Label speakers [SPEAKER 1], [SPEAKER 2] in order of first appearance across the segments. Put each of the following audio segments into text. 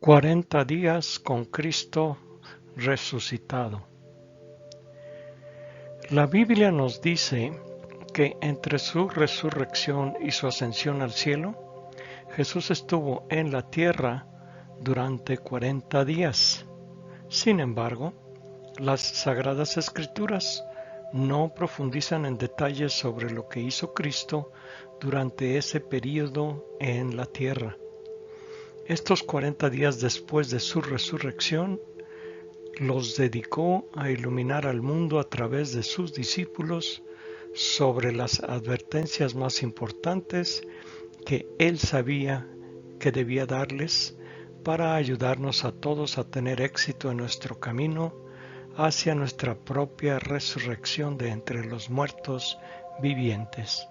[SPEAKER 1] 40 días con Cristo resucitado. La Biblia nos dice que entre su resurrección y su ascensión al cielo, Jesús estuvo en la tierra durante 40 días. Sin embargo, las Sagradas Escrituras no profundizan en detalles sobre lo que hizo Cristo durante ese período en la tierra. Estos 40 días después de su resurrección, los dedicó a iluminar al mundo a través de sus discípulos sobre las advertencias más importantes que él sabía que debía darles para ayudarnos a todos a tener éxito en nuestro camino hacia nuestra propia resurrección de entre los muertos vivientes.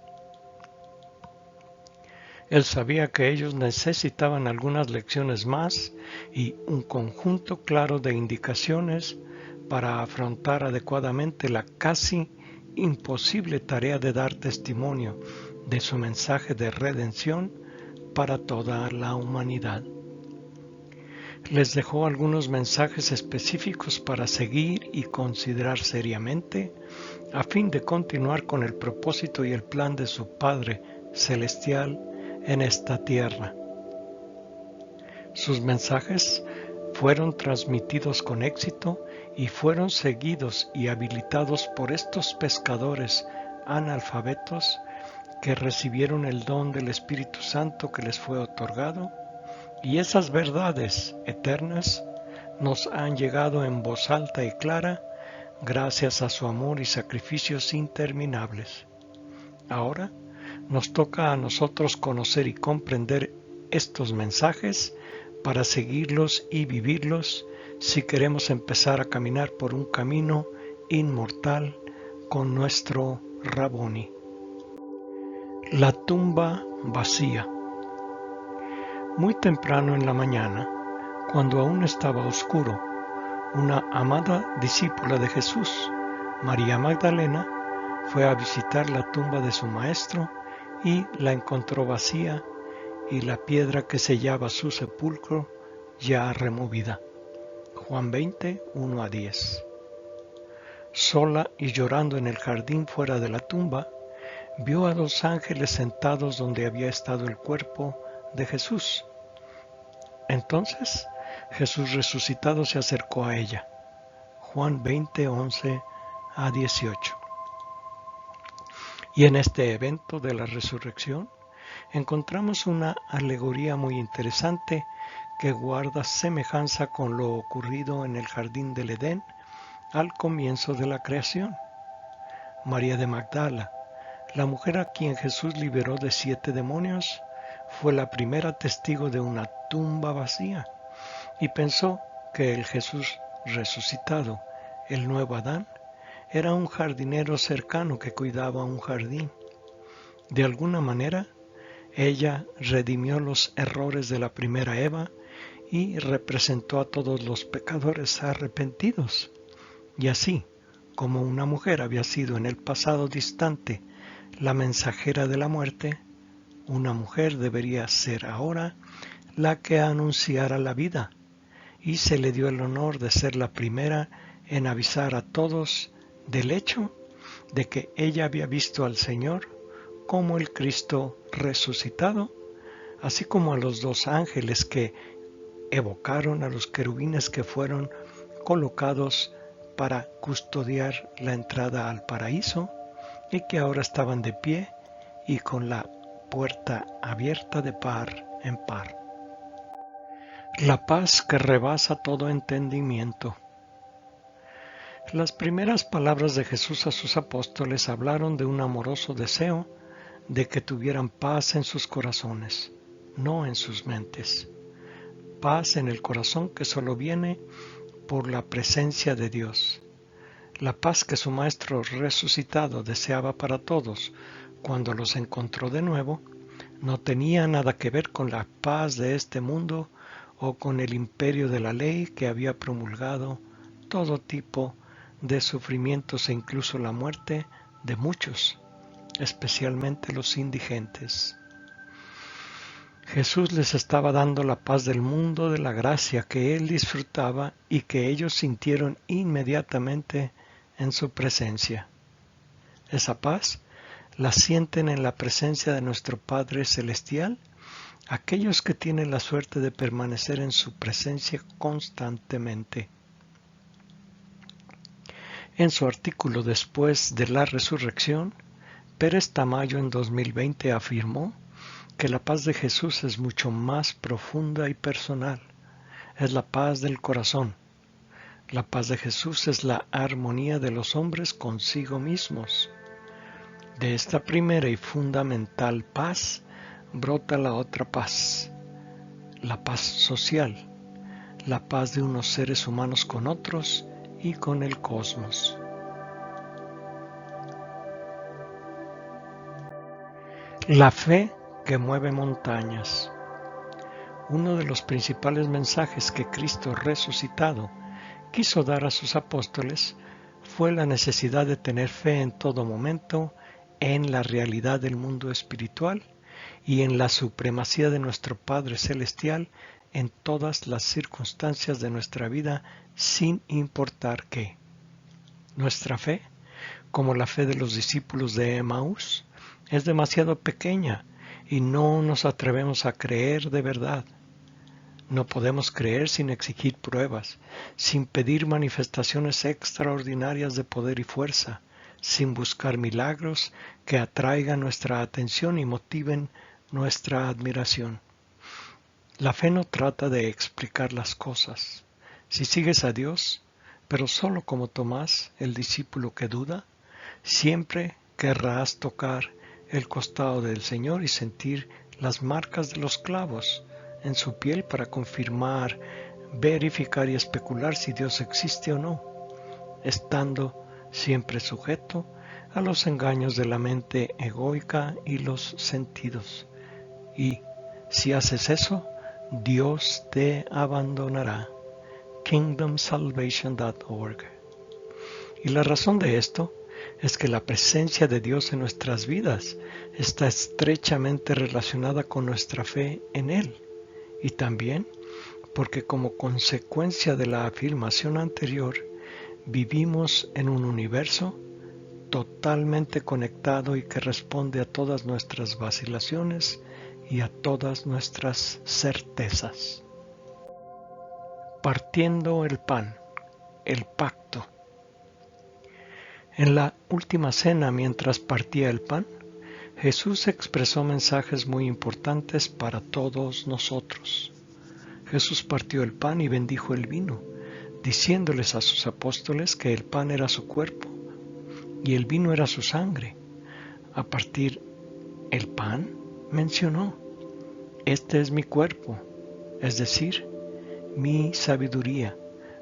[SPEAKER 1] Él sabía que ellos necesitaban algunas lecciones más y un conjunto claro de indicaciones para afrontar adecuadamente la casi imposible tarea de dar testimonio de su mensaje de redención para toda la humanidad. Les dejó algunos mensajes específicos para seguir y considerar seriamente a fin de continuar con el propósito y el plan de su Padre Celestial en esta tierra. Sus mensajes fueron transmitidos con éxito y fueron seguidos y habilitados por estos pescadores analfabetos que recibieron el don del Espíritu Santo que les fue otorgado, y esas verdades eternas nos han llegado en voz alta y clara gracias a su amor y sacrificios interminables. Ahora nos toca a nosotros conocer y comprender estos mensajes para seguirlos y vivirlos si queremos empezar a caminar por un camino inmortal con nuestro Raboni. La tumba vacía. Muy temprano en la mañana, cuando aún estaba oscuro, una amada discípula de Jesús, María Magdalena, fue a visitar la tumba de su maestro y la encontró vacía y la piedra que sellaba su sepulcro ya removida. Juan 20, 1-10. Sola y llorando en el jardín fuera de la tumba, vio a 2 ángeles sentados donde había estado el cuerpo de Jesús. Entonces Jesús resucitado se acercó a ella. Juan 20, 11-18. Y en este evento de la resurrección encontramos una alegoría muy interesante que guarda semejanza con lo ocurrido en el jardín del Edén al comienzo de la creación. María de Magdala, la mujer a quien Jesús liberó de 7 demonios, fue la primera testigo de una tumba vacía y pensó que el Jesús resucitado, el nuevo Adán, era un jardinero cercano que cuidaba un jardín. De alguna manera, ella redimió los errores de la primera Eva y representó a todos los pecadores arrepentidos. Y así, como una mujer había sido en el pasado distante la mensajera de la muerte, una mujer debería ser ahora la que anunciara la vida, y se le dio el honor de ser la primera en avisar a todos del hecho de que ella había visto al Señor como el Cristo resucitado, así como a los 2 ángeles que evocaron a los querubines que fueron colocados para custodiar la entrada al paraíso y que ahora estaban de pie y con la puerta abierta de par en par. La paz que rebasa todo entendimiento. Las primeras palabras de Jesús a sus apóstoles hablaron de un amoroso deseo de que tuvieran paz en sus corazones, no en sus mentes. Paz en el corazón que solo viene por la presencia de Dios. La paz que su Maestro resucitado deseaba para todos cuando los encontró de nuevo, no tenía nada que ver con la paz de este mundo o con el imperio de la ley que había promulgado todo tipo de sufrimientos e incluso la muerte de muchos, especialmente los indigentes. Jesús les estaba dando la paz del mundo, de la gracia que Él disfrutaba y que ellos sintieron inmediatamente en su presencia. Esa paz la sienten en la presencia de nuestro Padre Celestial, aquellos que tienen la suerte de permanecer en su presencia constantemente. En su artículo después de la resurrección, Pérez Tamayo en 2020 afirmó que la paz de Jesús es mucho más profunda y personal. Es la paz del corazón. La paz de Jesús es la armonía de los hombres consigo mismos. De esta primera y fundamental paz brota la otra paz, la paz social, la paz de unos seres humanos con otros y con el cosmos. La fe que mueve montañas. Uno de los principales mensajes que Cristo resucitado quiso dar a sus apóstoles fue la necesidad de tener fe en todo momento en la realidad del mundo espiritual y en la supremacía de nuestro Padre Celestial en todas las circunstancias de nuestra vida, sin importar qué. Nuestra fe, como la fe de los discípulos de Emaús, es demasiado pequeña y no nos atrevemos a creer de verdad. No podemos creer sin exigir pruebas, sin pedir manifestaciones extraordinarias de poder y fuerza, sin buscar milagros que atraigan nuestra atención y motiven nuestra admiración. La fe no trata de explicar las cosas. Si sigues a Dios, pero solo como Tomás, el discípulo que duda, siempre querrás tocar el costado del Señor y sentir las marcas de los clavos en su piel para confirmar, verificar y especular si Dios existe o no, estando siempre sujeto a los engaños de la mente egoica y los sentidos. Y si haces eso, Dios te abandonará. kingdomsalvation.org. Y la razón de esto es que la presencia de Dios en nuestras vidas está estrechamente relacionada con nuestra fe en Él. Y también porque como consecuencia de la afirmación anterior, vivimos en un universo totalmente conectado y que responde a todas nuestras vacilaciones y a todas nuestras certezas. Partiendo el pan, el pacto. En la última cena, mientras partía el pan, Jesús expresó mensajes muy importantes para todos nosotros. Jesús partió el pan y bendijo el vino, diciéndoles a sus apóstoles que el pan era su cuerpo y el vino era su sangre. A partir el pan, mencionó: este es mi cuerpo, es decir, mi sabiduría,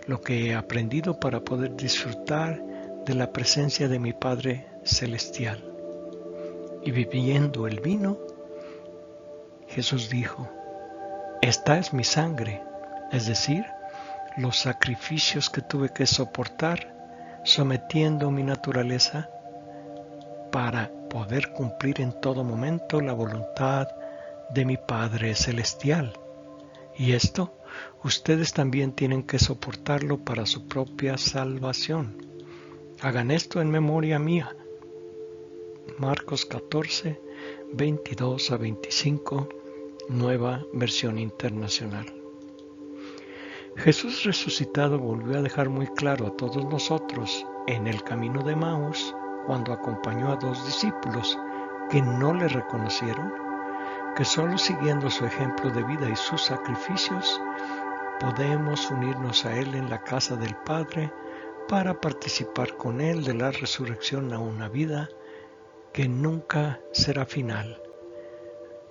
[SPEAKER 1] lo que he aprendido para poder disfrutar de la presencia de mi Padre Celestial. Y bebiendo el vino, Jesús dijo: esta es mi sangre, es decir, los sacrificios que tuve que soportar sometiendo mi naturaleza para poder cumplir en todo momento la voluntad de mi Padre Celestial. Y esto ustedes también tienen que soportarlo para su propia salvación. Hagan esto en memoria mía. Marcos 14, 22 a 25, Nueva Versión Internacional. Jesús resucitado volvió a dejar muy claro a todos nosotros en el camino de Emaús, cuando acompañó a dos discípulos que no le reconocieron, que solo siguiendo su ejemplo de vida y sus sacrificios podemos unirnos a Él en la casa del Padre para participar con Él de la resurrección a una vida que nunca será final.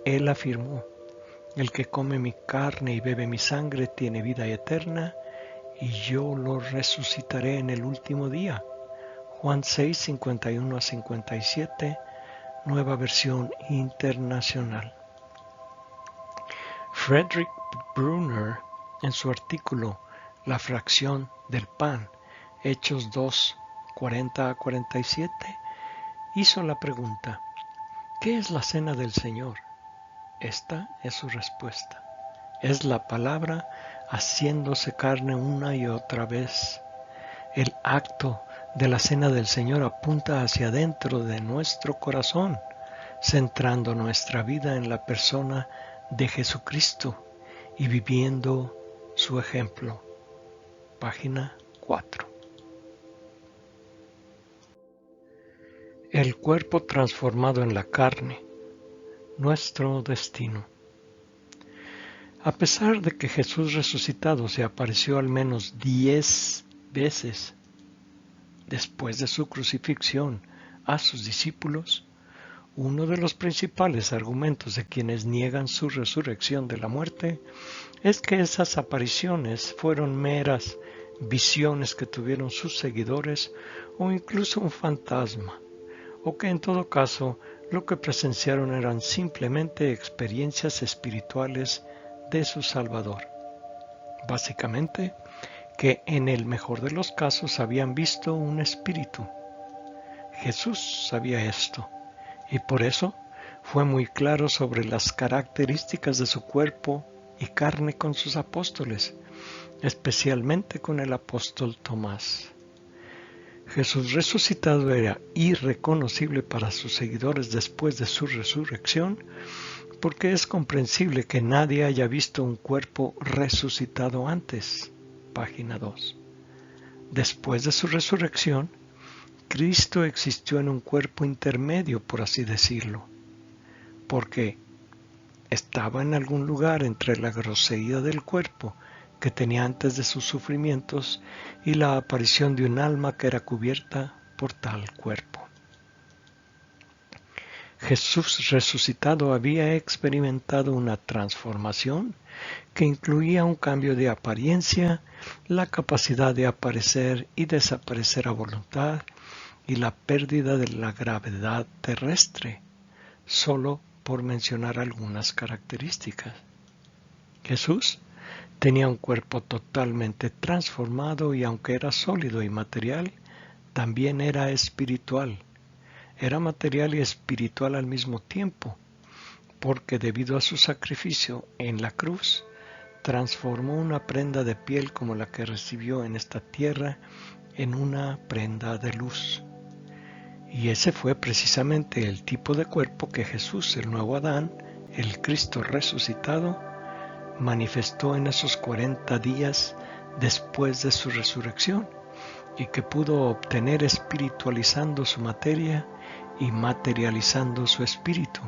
[SPEAKER 1] Él afirmó: el que come mi carne y bebe mi sangre tiene vida eterna, y yo lo resucitaré en el último día. Juan 6, 51 a 57, Nueva Versión Internacional. Frederick Brunner, en su artículo La fracción del pan, Hechos 2, 40 a 47, hizo la pregunta: ¿qué es la cena del Señor? Esta es su respuesta. Es la palabra haciéndose carne una y otra vez. El acto de la cena del Señor apunta hacia adentro de nuestro corazón, centrando nuestra vida en la persona de Jesucristo y viviendo su ejemplo. Página 4. El cuerpo transformado en la carne, nuestro destino. A pesar de que Jesús resucitado se apareció al menos 10 veces después de su crucifixión a sus discípulos, uno de los principales argumentos de quienes niegan su resurrección de la muerte es que esas apariciones fueron meras visiones que tuvieron sus seguidores o incluso un fantasma, o que en todo caso lo que presenciaron eran simplemente experiencias espirituales de su Salvador. Básicamente, que en el mejor de los casos habían visto un espíritu. Jesús sabía esto, y por eso fue muy claro sobre las características de su cuerpo y carne con sus apóstoles, especialmente con el apóstol Tomás. Jesús resucitado era irreconocible para sus seguidores después de su resurrección, porque es comprensible que nadie haya visto un cuerpo resucitado antes. Página 2. Después de su resurrección, Cristo existió en un cuerpo intermedio, por así decirlo, porque estaba en algún lugar entre la grosería del cuerpo que tenía antes de sus sufrimientos y la aparición de un alma que era cubierta por tal cuerpo. Jesús resucitado había experimentado una transformación que incluía un cambio de apariencia, la capacidad de aparecer y desaparecer a voluntad y la pérdida de la gravedad terrestre, solo por mencionar algunas características. Jesús tenía un cuerpo totalmente transformado y aunque era sólido y material, también era espiritual. Era material y espiritual al mismo tiempo, porque debido a su sacrificio en la cruz, transformó una prenda de piel como la que recibió en esta tierra en una prenda de luz. Y ese fue precisamente el tipo de cuerpo que Jesús, el nuevo Adán, el Cristo resucitado, manifestó en esos 40 días después de su resurrección y que pudo obtener espiritualizando su materia y materializando su espíritu.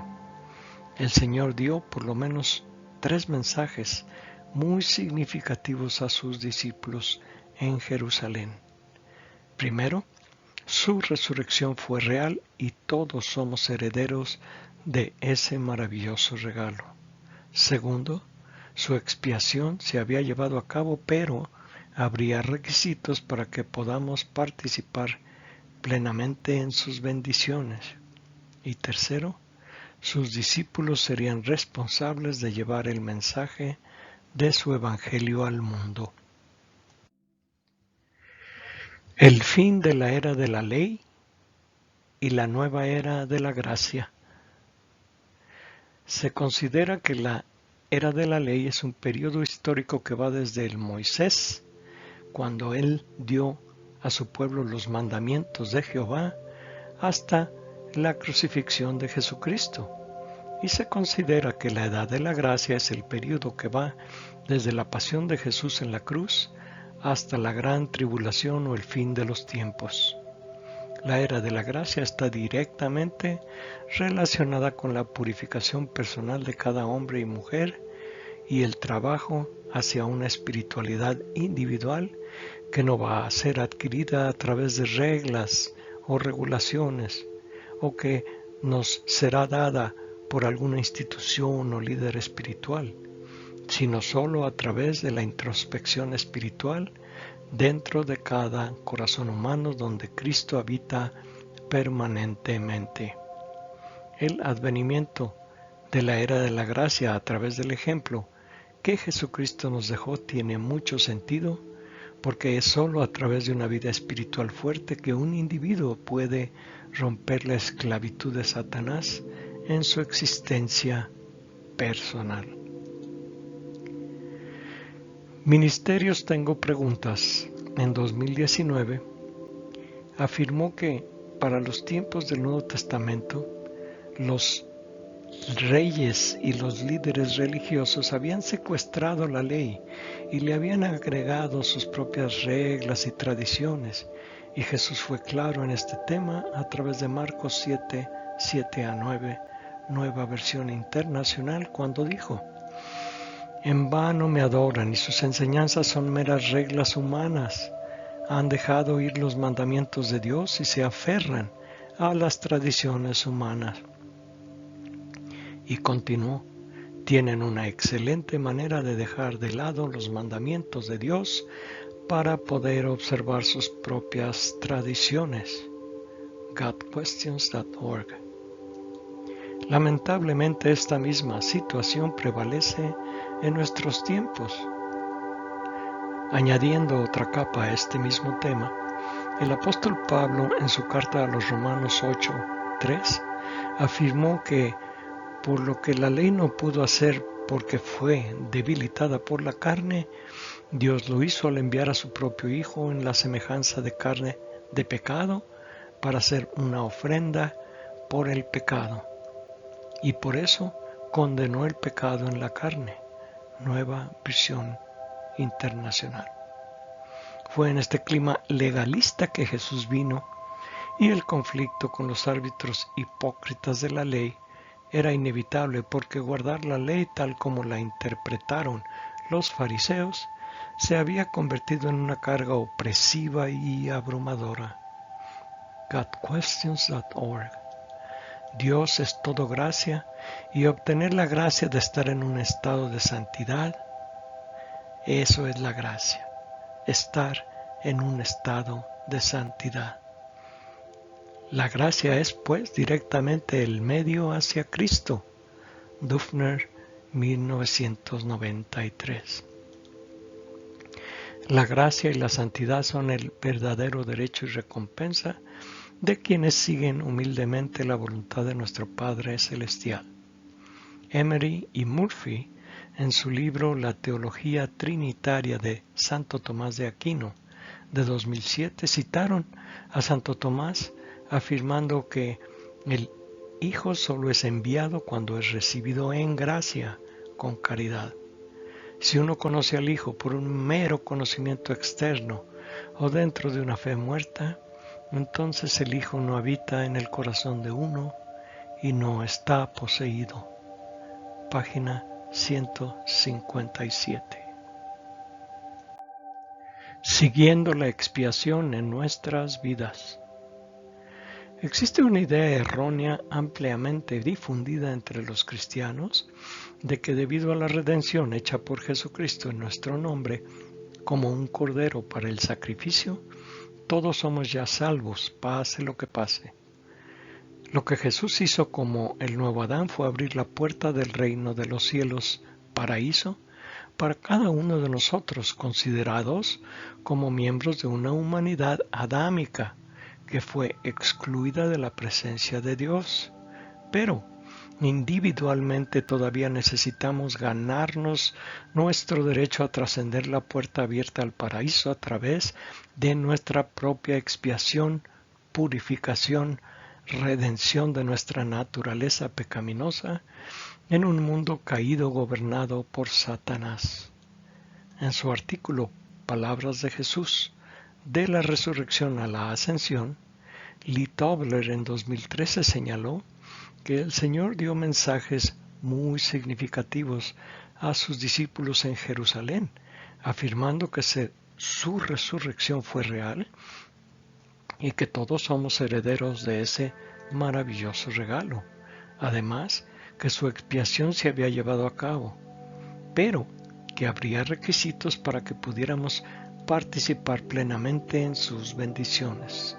[SPEAKER 1] El Señor dio por lo menos 3 mensajes muy significativos a sus discípulos en Jerusalén. Primero, su resurrección fue real y todos somos herederos de ese maravilloso regalo. Segundo, su expiación se había llevado a cabo, pero habría requisitos para que podamos participar plenamente en sus bendiciones. Y tercero, sus discípulos serían responsables de llevar el mensaje de su evangelio al mundo. El fin de la era de la ley y la nueva era de la gracia. Se considera que la era de la ley es un periodo histórico que va desde el Moisés, cuando él dio a su pueblo los mandamientos de Jehová, hasta la crucifixión de Jesucristo. Y se considera que la edad de la gracia es el periodo que va desde la pasión de Jesús en la cruz hasta la gran tribulación o el fin de los tiempos. La era de la gracia está directamente relacionada con la purificación personal de cada hombre y mujer y el trabajo hacia una espiritualidad individual que no va a ser adquirida a través de reglas o regulaciones o que nos será dada por alguna institución o líder espiritual, sino solo a través de la introspección espiritual dentro de cada corazón humano donde Cristo habita permanentemente. El advenimiento de la era de la gracia a través del ejemplo que Jesucristo nos dejó tiene mucho sentido porque es solo a través de una vida espiritual fuerte que un individuo puede romper la esclavitud de Satanás en su existencia personal. Ministerios Tengo Preguntas, en 2019, afirmó que para los tiempos del Nuevo Testamento, los reyes y los líderes religiosos habían secuestrado la ley y le habían agregado sus propias reglas y tradiciones, y Jesús fue claro en este tema a través de Marcos 7, 7-9, Nueva Versión Internacional, cuando dijo: en vano me adoran y sus enseñanzas son meras reglas humanas. Han dejado ir los mandamientos de Dios y se aferran a las tradiciones humanas. Y continuó: tienen una excelente manera de dejar de lado los mandamientos de Dios para poder observar sus propias tradiciones. GodQuestions.org. Lamentablemente esta misma situación prevalece en nuestros tiempos. Añadiendo otra capa a este mismo tema, el apóstol Pablo en su carta a los Romanos 8:3 afirmó que por lo que la ley no pudo hacer porque fue debilitada por la carne, Dios lo hizo al enviar a su propio Hijo en la semejanza de carne de pecado para hacer una ofrenda por el pecado. Y por eso condenó el pecado en la carne. Nueva Versión Internacional. Fue en este clima legalista que Jesús vino, y el conflicto con los árbitros hipócritas de la ley era inevitable, porque guardar la ley tal como la interpretaron los fariseos se había convertido en una carga opresiva y abrumadora. GodQuestions.org. Dios es todo gracia, y obtener la gracia de estar en un estado de santidad, eso es la gracia, estar en un estado de santidad. La gracia es, pues, directamente el medio hacia Cristo. Dufner, 1993. La gracia y la santidad son el verdadero derecho y recompensa de quienes siguen humildemente la voluntad de nuestro Padre Celestial. Emery y Murphy, en su libro La Teología Trinitaria de Santo Tomás de Aquino, de 2007, citaron a Santo Tomás afirmando que el Hijo solo es enviado cuando es recibido en gracia, con caridad. Si uno conoce al Hijo por un mero conocimiento externo o dentro de una fe muerta, entonces el Hijo no habita en el corazón de uno y no está poseído. Página 157. Siguiendo la expiación en nuestras vidas. Existe una idea errónea ampliamente difundida entre los cristianos de que debido a la redención hecha por Jesucristo en nuestro nombre, como un cordero para el sacrificio, todos somos ya salvos, pase lo que pase. Lo que Jesús hizo como el nuevo Adán fue abrir la puerta del reino de los cielos, paraíso, para cada uno de nosotros, considerados como miembros de una humanidad adámica, que fue excluida de la presencia de Dios. Pero individualmente todavía necesitamos ganarnos nuestro derecho a trascender la puerta abierta al paraíso a través de nuestra propia expiación, purificación, redención de nuestra naturaleza pecaminosa en un mundo caído gobernado por Satanás. En su artículo Palabras de Jesús, de la resurrección a la ascensión, Lee Tobler en 2013 señaló que el Señor dio mensajes muy significativos a sus discípulos en Jerusalén, afirmando que su resurrección fue real y que todos somos herederos de ese maravilloso regalo. Además, que su expiación se había llevado a cabo, pero que habría requisitos para que pudiéramos participar plenamente en sus bendiciones.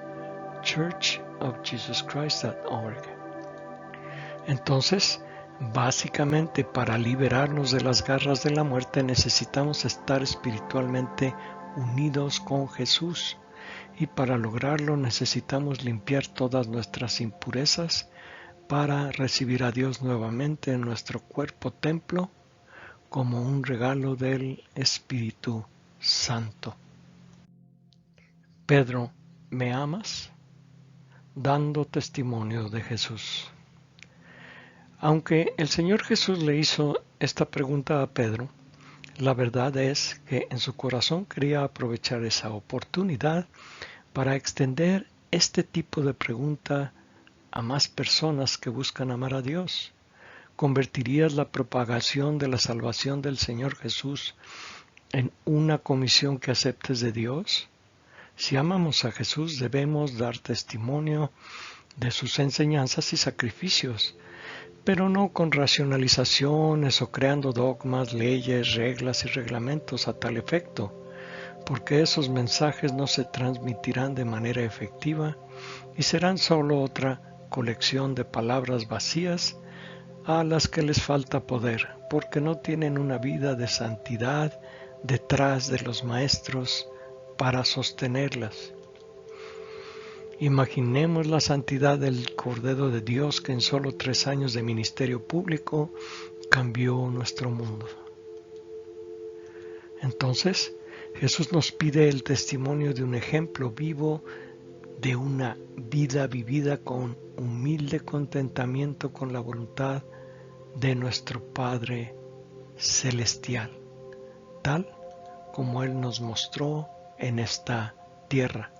[SPEAKER 1] churchofjesuschrist.org. Entonces, básicamente para liberarnos de las garras de la muerte necesitamos estar espiritualmente unidos con Jesús, y para lograrlo necesitamos limpiar todas nuestras impurezas para recibir a Dios nuevamente en nuestro cuerpo templo como un regalo del Espíritu Santo. Pedro, ¿me amas? Dando testimonio de Jesús. Aunque el Señor Jesús le hizo esta pregunta a Pedro, la verdad es que en su corazón quería aprovechar esa oportunidad para extender este tipo de pregunta a más personas que buscan amar a Dios. ¿Convertirías la propagación de la salvación del Señor Jesús en una comisión que aceptes de Dios? Si amamos a Jesús, debemos dar testimonio de sus enseñanzas y sacrificios, pero no con racionalizaciones o creando dogmas, leyes, reglas y reglamentos a tal efecto, porque esos mensajes no se transmitirán de manera efectiva y serán solo otra colección de palabras vacías a las que les falta poder, porque no tienen una vida de santidad detrás de los maestros para sostenerlas. Imaginemos la santidad del Cordero de Dios que en solo 3 años de ministerio público cambió nuestro mundo. Entonces, Jesús nos pide el testimonio de un ejemplo vivo de una vida vivida con humilde contentamiento con la voluntad de nuestro Padre Celestial, tal como Él nos mostró en esta tierra.